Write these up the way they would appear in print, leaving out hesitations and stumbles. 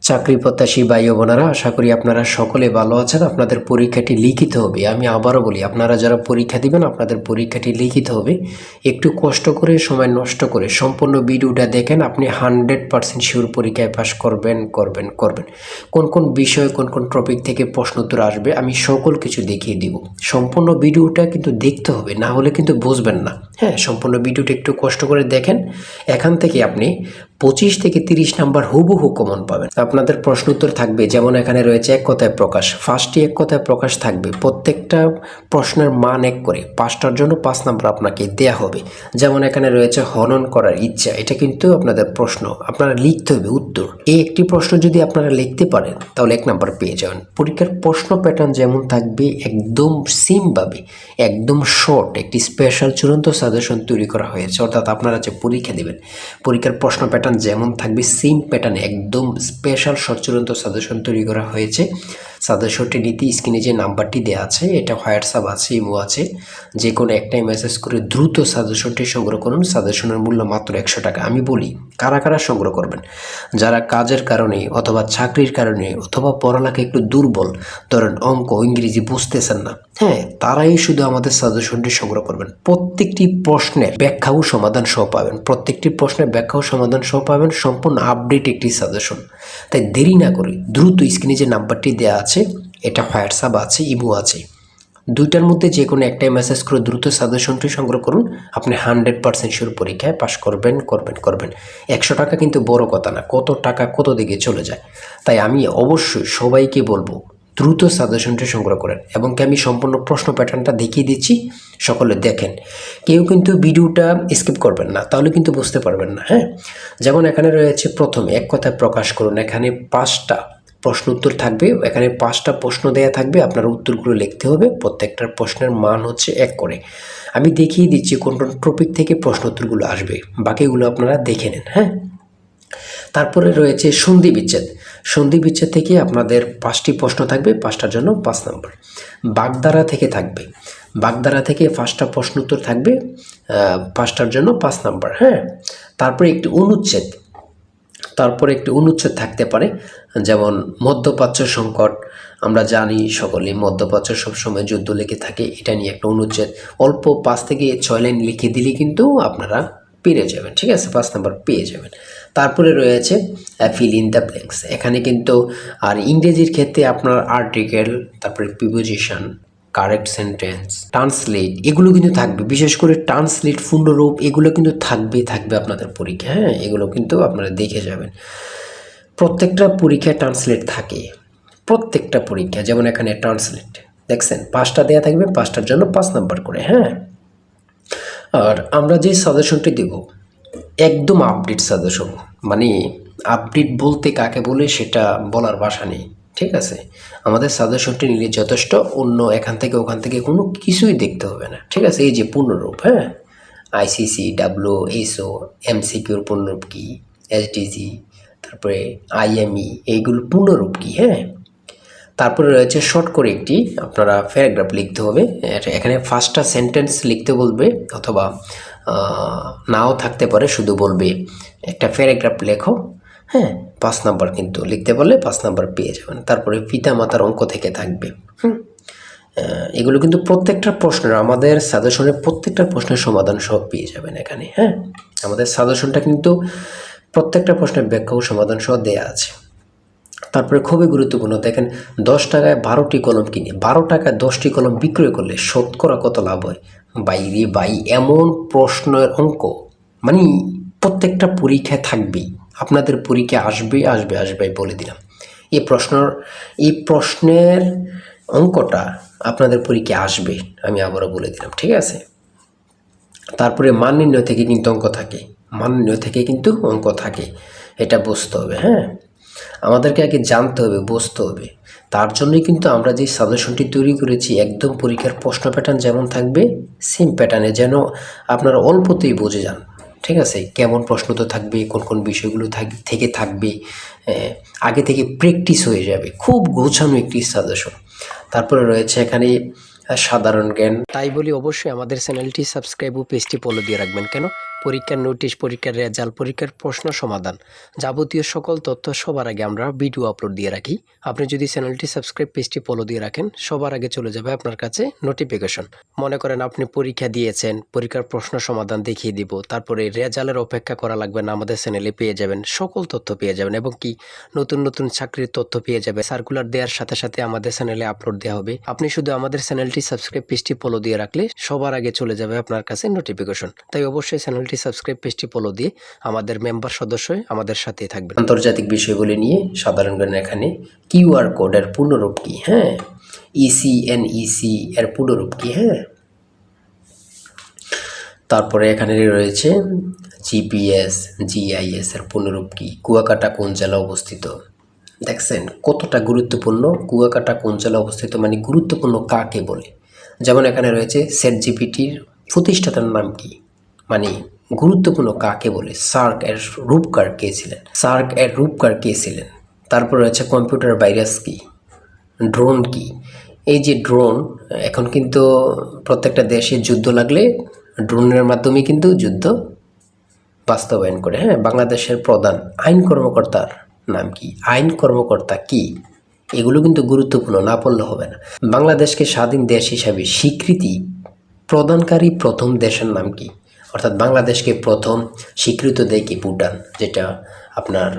চাকরি প্রত্যাশী ভাই ও বোনেরা, আশা করি আপনারা সকলে ভালো আছেন। আপনাদের পরীক্ষাটি লিখিত হবে। আমি আবারও বলি, আপনারা যারা পরীক্ষা দিবেন আপনাদের পরীক্ষাটি লিখিত হবে। একটু কষ্ট করে, সময় নষ্ট করে সম্পূর্ণ ভিডিওটা দেখেন, আপনি 100% শিওর পরীক্ষায় পাস করবেন। কোন কোন বিষয়, কোন কোন টপিক থেকে প্রশ্ন উত্তর আসবে আমি সকল কিছু দেখিয়ে দিব। সম্পূর্ণ ভিডিওটা কিন্তু দেখতে হবে, না হলে কিন্তু বুঝবেন না। হ্যাঁ, সম্পূর্ণ ভিডিওটা একটু কষ্ট করে দেখেন। এখান থেকে আপনি 25 থেকে 30 নাম্বার হুবহু কমন পাবেন। আপনাদের প্রশ্ন উত্তর থাকবে, যেমন এখানে রয়েছে এক কথায় প্রকাশ। ফার্স্টে এক কথায় প্রকাশ থাকবে, প্রত্যেকটা প্রশ্নের মান 1 করে, 5টার জন্য 5 নাম্বার আপনাকে দেয়া হবে। যেমন এখানে রয়েছে হনন করার ইচ্ছা, এটা কিন্তু আপনাদের প্রশ্ন, আপনারা লিখতে হবে উত্তর। এই একটি প্রশ্ন যদি আপনারা লিখতে পারেন তাহলে 1 নাম্বার পেয়ে যাবেন। পরীক্ষার প্রশ্ন প্যাটার্ন যেমন থাকবে একদম সিমভাবে, একদম শর্ট একটি স্পেশাল চূড়ান্ত সাজেশন তৈরি করা হয়েছে। অর্থাৎ আপনারা যে পরীক্ষা দেবেন, পরীক্ষার প্রশ্ন প্যাটার্ন যেমন থাকবে সেম প্যাটার্নে একদম স্পেশাল শর্ট চূড়ান্ত সাজেশন তৈরি করা হয়েছে। সাজেশনটি নিতে স্ক্রিনে যে নাম্বারটি দেওয়া আছে, এটা হোয়াটসঅ্যাপ আছে, ইমো আছে, যে কোনো একটাই মেসেজ করে দ্রুত সাজেশনটি সংগ্রহ করুন। সাজেশনের মূল্য মাত্র 100 টাকা। আমি বলি, কারা কারা সংগ্রহ করবেন? যারা কাজের কারণে অথবা চাকরির কারণে অথবা পড়ালেখা একটু দুর্বল, ধরেন অঙ্ক ইংরেজি বুঝতেছেন না, হ্যাঁ, তারাই শুধু আমাদের সাজেশনটি সংগ্রহ করবেন। প্রত্যেকটি প্রশ্নের ব্যাখ্যা ও সমাধান সহ পাবেন, প্রত্যেকটি প্রশ্নের ব্যাখ্যা ও সমাধান সহ পাবেন, সম্পূর্ণ আপডেট একটি সাজেশন। তাই দেরি না করে দ্রুত স্ক্রিনে যে নাম্বারটি দেওয়া আছে, এটা হোয়াটসঅ্যাপ আছে, ইমো আছে, দুইটার মধ্যে যে কোনো একটাই মেসেজ করে দ্রুত সাজেশনটি সংগ্রহ করুন। আপনি 100% শিওর পরীক্ষায় পাশ করবেন। 100 টাকা কিন্তু বড় কথা না, কত টাকা কত দিকে চলে যায়। তাই আমি অবশ্যই সবাইকে বলবো, দ্রুত সাজেশনটি সংগ্রহ করেন। এবং আমি সম্পূর্ণ প্রশ্ন প্যাটার্নটা দেখিয়ে দিচ্ছি, সকলে দেখেন। কেউ কিন্তু ভিডিওটা স্কিপ করবেন না, তাহলে কিন্তু বুঝতে পারবেন না। হ্যাঁ, যেমন এখানে রয়েছে প্রথমে এক কথায় প্রকাশ করুন। এখানে 5টা প্রশ্ন উত্তর থাকবে, এখানে 5টা প্রশ্ন দেয়া থাকবে, আপনার উত্তরগুলো লিখতে হবে। প্রত্যেকটার প্রশ্নের মান হচ্ছে 1 করে। আমি দেখিয়ে দিচ্ছি কোন কোন টপিক থেকে প্রশ্ন উত্তরগুলো আসবে, বাকিগুলো আপনারা দেখে নেন। হ্যাঁ, তারপরে রয়েছে সন্ধি বিচ্ছেদ। সন্ধি বিচ্ছেদ থেকে আপনাদের 5টি প্রশ্ন থাকবে, 5টার জন্য 5 নাম্বার। বাগধারা থেকে থাকবে, বাগধারা থেকে 5টা প্রশ্ন উত্তর থাকবে, 5টার জন্য 5 নাম্বার। হ্যাঁ, তারপরে একটি অনুচ্ছেদ, থাকতে পারে, যেমন মধ্যপ্রাচ্য সংকট। আমরা জানি সকলে মধ্যপ্রাচ্য সবসময় যুদ্ধ লেগে থাকে, এটা নিয়ে একটা অনুচ্ছেদ অল্প 5 থেকে 6 লাইন লিখে দিলে কিন্তু আপনারা পেরে যাবেন। ঠিক আছে, 5 নাম্বার পেয়ে যাবেন। তারপরে রয়েছে ফিল ইন দ্য ব্ল্যাঙ্কস। এখানে কিন্তু আর ইংরেজির ক্ষেত্রে আপনার আর্টিকেল, তারপরে প্রিপোজিশন, কারেক্ট সেন্টেন্স, ট্রান্সলেট, এগুলো কিন্তু থাকবে। বিশেষ করে ট্রান্সলেট, পূর্ণরূপ, এগুলো কিন্তু থাকবে আপনাদের পরীক্ষা। হ্যাঁ, এগুলো কিন্তু আপনারা দেখে যাবেন। প্রত্যেকটা পরীক্ষায় ট্রান্সলেট থাকে, প্রত্যেকটা পরীক্ষা। যেমন এখানে ট্রান্সলেট দেখছেন, 5টা দেওয়া থাকবে, 5টার জন্য 5 নাম্বার করে। হ্যাঁ, আর আমরা যে সাজেশনটি দেব একদম আপডেট সাজেশন। মানে আপডেট বলতে কাকে বলে সেটা বলার ভাষা নেই। ঠিক আছে, আমাদের সাজেশনটি নিলে যথেষ্ট, অন্য এখান থেকে ওখান থেকে কোনো কিছুই দেখতে হবে না। ঠিক আছে, এই যে পূর্ণরূপ, হ্যাঁ, আইসিসি, ডাব্লিউএসও, এমসিকিউর পূর্ণরূপ কী, এসডিজি, তারপরে আইএমই, এইগুলো পূর্ণরূপ কী। হ্যাঁ, তারপরে রয়েছে শর্ট করে একটি আপনারা প্যারাগ্রাফ লিখতে হবে। এখানে 5টা সেন্টেন্স লিখতে বলবে, অথবা নাও থাকতে পারে, শুধু বলবে একটা প্যারাগ্রাফ লেখো। হ্যাঁ, 5 নাম্বার কিন্তু লিখতে বললে 5 নাম্বার পেয়ে যাবেন। তারপরে পিতা মাতার অঙ্ক থেকে থাকবে। এগুলো কিন্তু প্রত্যেকটা প্রশ্নের, আমাদের সাজেশনের প্রত্যেকটা প্রশ্নের সমাধান সব পেয়ে যাবেন এখানে। হ্যাঁ, আমাদের সাজেশনটা কিন্তু প্রত্যেকটা প্রশ্নের ব্যাখ্যা ও সমাধান সহ দেয়া আছে। তারপরে খুবই গুরুত্বপূর্ণ, দেখেন 10 টাকায় 12টি কলম কিনে 12 টাকায় 10টি কলম বিক্রয় করলে শতকরা কত লাভ হয়? ভাই, এমন প্রশ্নের অঙ্ক মানে প্রত্যেকটা পরীক্ষায় থাকবেই, আপনাদের পরীক্ষা আসবে বলে দিলাম। এই প্রশ্নের অঙ্কটা আপনাদের পরীক্ষায় আসবে, আমি আবারও বলে দিলাম। ঠিক আছে, তারপরে মান নির্ণয় থেকে কিন্তু অঙ্ক থাকে, এটা বুঝতে হবে। হ্যাঁ, আমাদেরকে আগে জানতে হবে, বুঝতে হবে। তার জন্যই কিন্তু আমরা যে সাজেশনটি তৈরি করেছি, একদম পরীক্ষার প্রশ্ন প্যাটার্ন যেমন থাকবে সেম প্যাটার্নে, যেন আপনারা অল্পতেই বুঝে যান। ঠিক আছে, কেমন প্রশ্ন তো থাকবে, কোন কোন বিষয়গুলো থেকে থাকবে, আগে থেকে প্র্যাকটিস হয়ে যাবে। খুব গোছানো একটি সাজেশন। তারপরে রয়েছে এখানে সাধারণ জ্ঞান। তাই বলি, অবশ্যই আমাদের চ্যানেলটি সাবস্ক্রাইব ও পেজটি ফলো দিয়ে রাখবেন। কেন? পরীক্ষার নোটিশ, পরীক্ষার রেজাল্ট, পরীক্ষার প্রশ্ন সমাধান, যাবতীয় সকল তথ্য সবার আগে আমরা ভিডিও আপলোড দিয়ে রাখি। আপনি যদি চ্যানেলটি সাবস্ক্রাইব, পেজটি ফলো দিয়ে রাখেন, সবার আগে চলে যাবে আপনার কাছে নোটিফিকেশন। মনে করেন আপনি পরীক্ষা দিয়েছেন, পরীক্ষার প্রশ্ন সমাধান দেখিয়ে দিব, তারপরে রেজাল্টের অপেক্ষা করা লাগবে না, আমাদের চ্যানেলে পেয়ে যাবেন, সকল তথ্য পেয়ে যাবেন এবং কি নতুন নতুন চাকরির তথ্য পেয়ে যাবে। সার্কুলার দেওয়ার সাথে সাথে আমাদের চ্যানেলে আপলোড দেওয়া হবে। আপনি শুধু আমাদের চ্যানেলটি সাবস্ক্রাইব, পেজটি ফলো দিয়ে রাখলে সবার আগে চলে যাবে আপনার কাছে নোটিফিকেশন। তাই অবশ্যই চ্যানেলটি সাবস্ক্রাইব, পেজটি ফলো দিয়ে আমাদের মেম্বার সদস্য আমাদের সাথে থাকবেন। আন্তর্জাতিক বিষয়গুলি নিয়ে সাধারণ জ্ঞান, এখানে কিউআর কোডের পূর্ণরূপ কি, হ্যাঁ, ইসিএনইসি এর পূর্ণরূপ কি, হ্যাঁ, তারপরে এখানে রয়েছে জিপিএস, জিআইএস এর পূর্ণরূপ কি, কুয়াকাটা কোন জেলা অবস্থিত। দেখছেন কতটা গুরুত্বপূর্ণ, কুয়াকাটা কোন জেলা অবস্থিত মানে গুরুত্বপূর্ণ কাকে বলে। যেমন এখানে রয়েছে চ্যাটজিপিটির প্রতিষ্ঠাতার নাম কি, মানে গুরুত্বপূর্ণ কাকে বলে। সার্ক এর রূপকার কে ছিলেন, সার্ক এর রূপকার কে ছিলেন। তারপর রয়েছে কম্পিউটার ভাইরাস কি, ড্রোন কি। এই যে ড্রোন, এখন কিন্তু প্রত্যেকটা দেশে যুদ্ধ লাগলে ড্রোনের মাধ্যমে কিন্তু যুদ্ধ বাস্তবায়ন করে। হ্যাঁ, বাংলাদেশের প্রধান আইন কর্মকর্তার নাম কি, আইন কর্মকর্তা কি, এগুলো কিন্তু গুরুত্বপূর্ণ, না পড়লে হবে না। বাংলাদেশকে স্বাধীন দেশ হিসাবে স্বীকৃতি প্রদানকারী প্রথম দেশের নাম কি, অর্থাৎ বাংলাদেশকে প্রথম স্বীকৃত দেয় কি, ভুটান, যেটা আপনার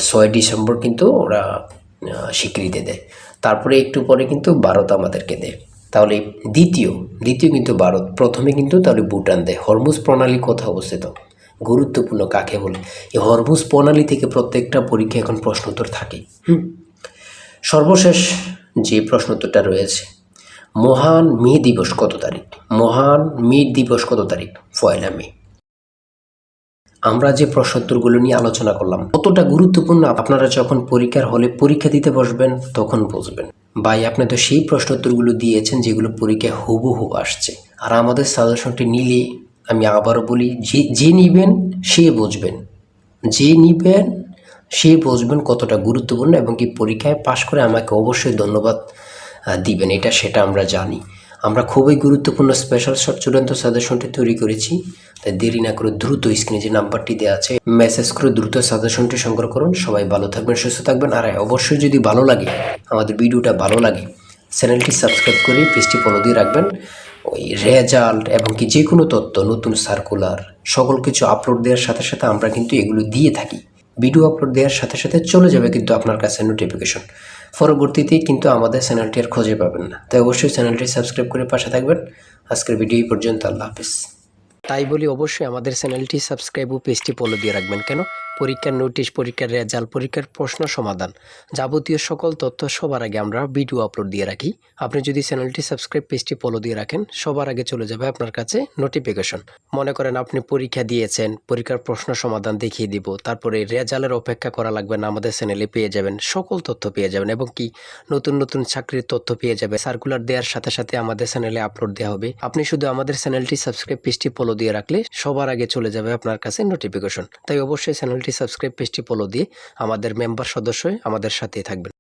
6 ডিসেম্বর কিন্তু ওরা স্বীকৃতি দেয়। তারপরে একটু পরে কিন্তু ভারত আমাদেরকে দেয়। তাহলে দ্বিতীয় কিন্তু ভারত, প্রথমে কিন্তু তাহলে ভুটান দেয়। হরমুজ প্রণালী কোথায় অবস্থিত, গুরুত্বপূর্ণ কাকে বলে। এই হরমুজ প্রণালী থেকে প্রত্যেকটা পরীক্ষা এখন প্রশ্নোত্তর থাকে। সর্বশেষ যে প্রশ্নোত্তরটা রয়েছে, মহান মে দিবস কত তারিখ, মহান মে দিবস কত তারিখ, 1 মে। আমরা যে প্রশ্নোত্তরগুলো নিয়ে আলোচনা করলাম কতটা গুরুত্বপূর্ণ, আপনারা যখন পরীক্ষার হলে পরীক্ষা দিতে বসবেন তখন বুঝবেন। ভাই, আপনি তো সেই প্রশ্নোত্তরগুলো দিয়েছেন যেগুলো পরীক্ষায় হুবহু আসছে। আর আমাদের সাজেশনটি নিলে, আমি আবারও বলি, যে নিবেন সে বুঝবেন, যে নিবেন সে বুঝবেন কতটা গুরুত্বপূর্ণ, এবং কি পরীক্ষায় পাশ করে আমাকে অবশ্যই ধন্যবাদ দিবেন, সেটা আমরা জানি। আমরা খুবই গুরুত্বপূর্ণ স্পেশাল শর্ট চূড়ান্ত সাজেশনটি তৈরি করেছি। তাই দেরি না করে দ্রুত স্ক্রিনে যে নাম্বারটি দেওয়া আছে মেসেজ করে দ্রুত সাজেশনটি সংগ্রহ করুন। সবাই ভালো থাকবেন, সুস্থ থাকবেন। আর অবশ্যই যদি ভালো লাগে, আমাদের ভিডিওটা ভালো লাগে, চ্যানেলটি সাবস্ক্রাইব করে পেজটি ফলো দিয়ে রাখবেন। ওই রেজাল্ট এবং কি যে কোনো তথ্য, নতুন সার্কুলার, সকল কিছু আপলোড দেওয়ার সাথে সাথে আমরা কিন্তু এগুলো দিয়ে থাকি। ভিডিও আপলোড দেওয়ার সাথে সাথে চলে যাবে কিন্তু আপনার কাছে নোটিফিকেশন। পরবর্তীতে কিন্তু আমাদের চ্যানেলটি আর খুঁজে পাবেন না। তাই অবশ্যই চ্যানেলটি সাবস্ক্রাইব করে পাশে থাকবেন। আজকের ভিডিও এই পর্যন্ত, আল্লাহ হাফেজ। তাই বলি অবশ্যই আমাদের চ্যানেলটি সাবস্ক্রাইব ও পেজটি ফলো দিয়ে রাখবেন। কেন, পরীক্ষার নোটিশ, পরীক্ষার রেজাল্ট, পরীক্ষার প্রশ্ন সমাধান, যাবতীয় সকল তথ্য সবার আগে আমরা ভিডিও আপলোড দিয়ে রাখি। আপনি যদি চ্যানেলটি সাবস্ক্রাইব, পেজটি ফলো দিয়ে রাখেন, সবার আগে চলে যাবে আপনার কাছে নোটিফিকেশন। মনে করেন আপনি পরীক্ষা দিয়েছেন, পরীক্ষার প্রশ্ন সমাধান দেখিয়ে দিব, তারপরে রেজাল্টের অপেক্ষা করা লাগবে না, আমাদের চ্যানেলে পেয়ে যাবেন, সকল তথ্য পেয়ে যাবেন এবং কি নতুন নতুন চাকরির তথ্য পেয়ে যাবে। সার্কুলার দেওয়ার সাথে সাথে আমাদের চ্যানেলে আপলোড দেওয়া হবে। আপনি শুধু আমাদের চ্যানেলটি সাবস্ক্রাইব, পেজটি ফলো দিয়ে রাখলে সবার আগে চলে যাবে আপনার কাছে নোটিফিকেশন। তাই অবশ্যই চ্যানেলটি সাবস্ক্রাইব, পেজটি ফলো দিয়ে আমাদের মেম্বার সদস্য আমাদের সাথে থাকবেন।